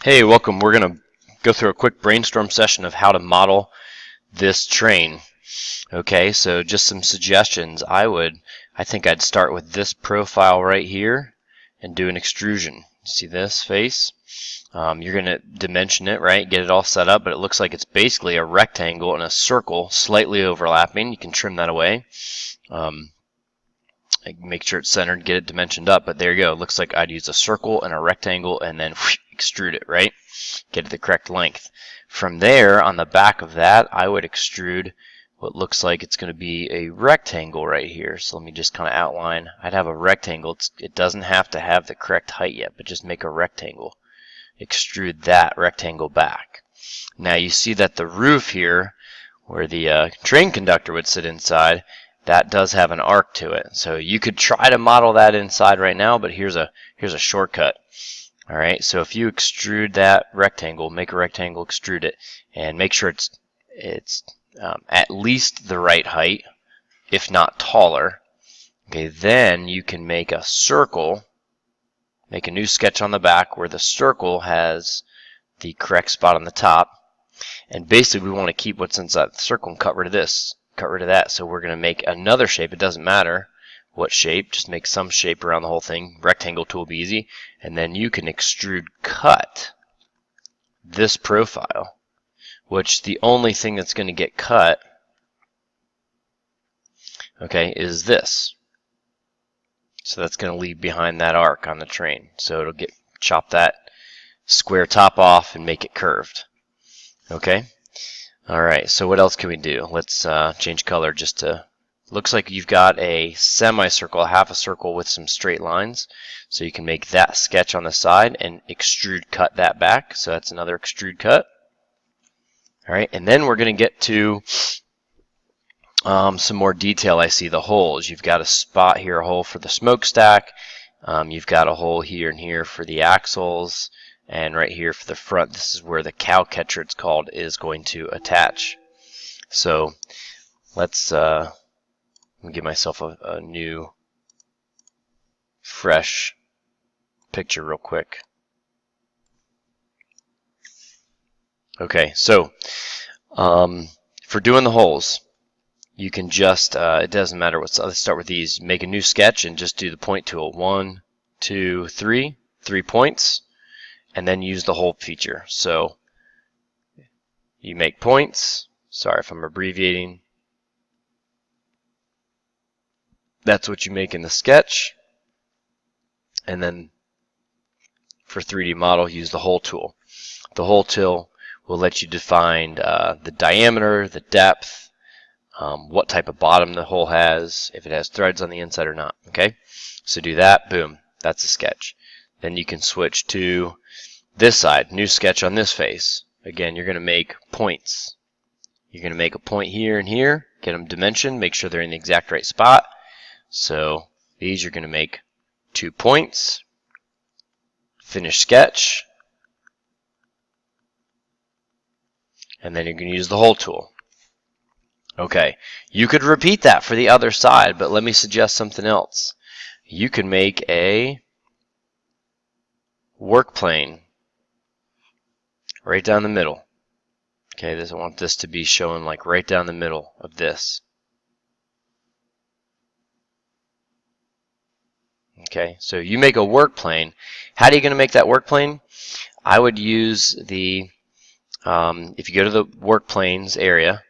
Hey, welcome. We're going to go through a quick brainstorm session of how to model this train. Okay, so just some suggestions. I think I'd start with this profile right here and do an extrusion. See this face? You're going to dimension it, right? Get it all set up, but it looks like it's basically a rectangle and a circle slightly overlapping. You can trim that away. Make sure it's centered, get it dimensioned up, but there you go. It looks like I'd use a circle and a rectangle and then extrude it, right? Get it the correct length. From there, on the back of that, I would extrude what looks like it's going to be a rectangle right here. So let me just kind of outline. I'd have a rectangle. It doesn't have to have the correct height yet, but just make a rectangle. Extrude that rectangle back. Now you see that the roof here, where the train conductor would sit inside, that does have an arc to it. So you could try to model that inside right now, but here's a shortcut. All right, so if you extrude that rectangle, make a rectangle, extrude it, and make sure it's at least the right height, if not taller. Okay, then you can make a circle, make a new sketch on the back where the circle has the correct spot on the top. And basically we want to keep what's inside the circle and cut rid of this. Cut rid of that. So we're going to make another shape. It doesn't matter what shape, just make some shape around the whole thing. Rectangle tool will be easy. And then you can extrude cut this profile, which the only thing that's going to get cut, okay, is this. So that's going to leave behind that arc on the train. So it'll chop that square top off and make it curved. Okay. Alright, so what else can we do? Let's change color just to... Looks like you've got a semicircle, half a circle with some straight lines. So you can make that sketch on the side and extrude cut that back. So that's another extrude cut. Alright, and then we're going to get to some more detail. I see the holes. You've got a spot here, a hole for the smokestack. You've got a hole here and here for the axles. And right here for the front, this is where the cow catcher, it's called, is going to attach. So let's give myself a new, fresh picture real quick. Okay, so for doing the holes, you can just, it doesn't matter what, let's start with these. Make a new sketch and just do the point tool. 1, 2, 3, 3 points. And then use the hole feature. So you make points. Sorry if I'm abbreviating. That's what you make in the sketch. And then for 3D model, use the hole tool. The hole tool will let you define the diameter, the depth, what type of bottom the hole has, if it has threads on the inside or not. Okay, so do that. Boom, that's a sketch. Then you can switch to this side, new sketch on this face. Again, you're going to make points. You're going to make a point here and here, get them dimensioned, make sure they're in the exact right spot. So these you're going to make 2 points. Finish sketch. And then you're going to use the hole tool. Okay, you could repeat that for the other side, but let me suggest something else. You can make a work plane right down the middle. Okay, I want this to be shown like right down the middle of this. Okay, so you make a work plane. How are you going to make that work plane? I would use the, if you go to the work planes area,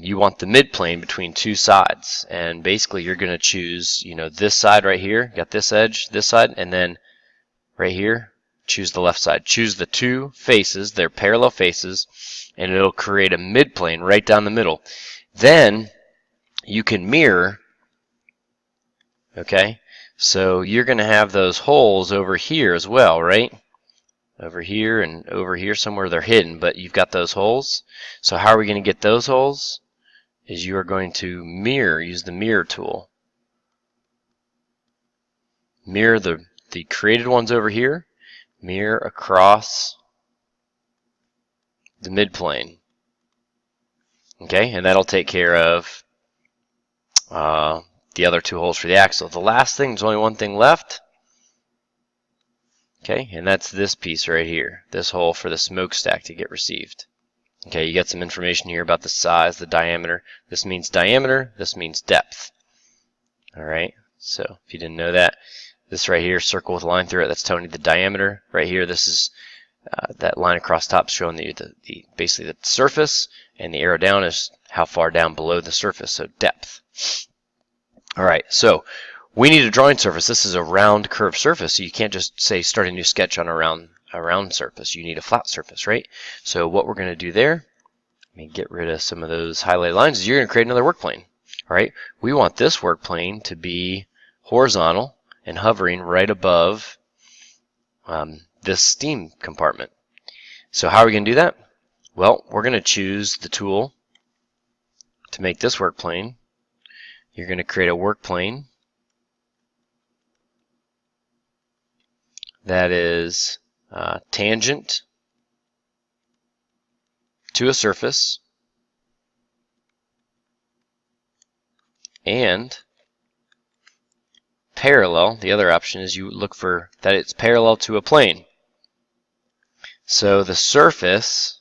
you want the mid plane between two sides. And basically you're going to choose, this side right here, got this edge, this side, and then right here, choose the left side. Choose the two faces, they're parallel faces, and it'll create a midplane right down the middle. Then you can mirror, okay? So you're going to have those holes over here as well, right? Over here and over here somewhere they're hidden, but you've got those holes. So how are we going to get those holes? Is you are going to mirror, use the mirror tool. Mirror the created ones over here. Mirror across the midplane. Okay, and that'll take care of the other two holes for the axle. The last thing, there's only one thing left. Okay, and that's this piece right here, this hole for the smokestack to get received. Okay, you get some information here about the size, the diameter. This means diameter, this means depth. Alright, so if you didn't know that, this right here, circle with a line through it, that's telling you the diameter. Right here, this is that line across top showing the basically the surface, and the arrow down is how far down below the surface, so depth. Alright, so we need a drawing surface. This is a round curved surface, so you can't just say start a new sketch on a round surface. You need a flat surface, right? So what we're going to do there, let me get rid of some of those highlighted lines, is you're going to create another work plane. Alright, we want this work plane to be horizontal and hovering right above this steam compartment. So how are we going to do that? Well, we're going to choose the tool to make this work plane. You're going to create a work plane that is tangent to a surface and parallel. The other option is you look for that it's parallel to a plane. So the surface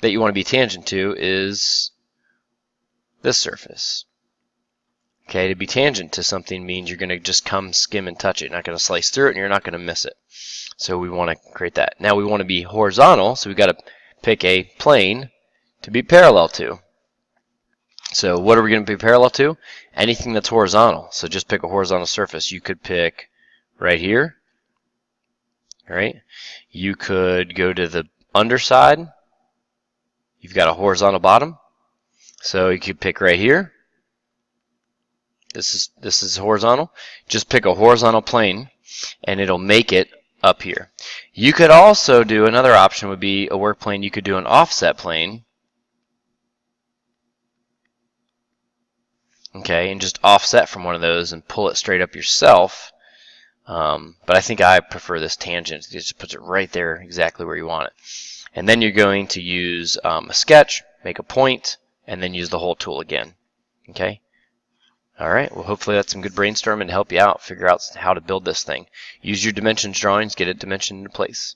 that you want to be tangent to is this surface. Okay, to be tangent to something means you're going to just come, skim, and touch it. You're not going to slice through it, and you're not going to miss it. So we want to create that. Now we want to be horizontal, so we've got to pick a plane to be parallel to. So what are we going to be parallel to? Anything that's horizontal. So just pick a horizontal surface. You could pick right here. Right? You could go to the underside. You've got a horizontal bottom. So you could pick right here. This is horizontal. Just pick a horizontal plane and it'll make it up here. You could also do, another option would be a work plane. You could do an offset plane. Okay, and just offset from one of those and pull it straight up yourself. But I think I prefer this tangent. It just puts it right there exactly where you want it. And then you're going to use a sketch, make a point, and then use the hole tool again. Okay? Alright, well hopefully that's some good brainstorming to help you out, figure out how to build this thing. Use your dimensions drawings, get it dimensioned into place.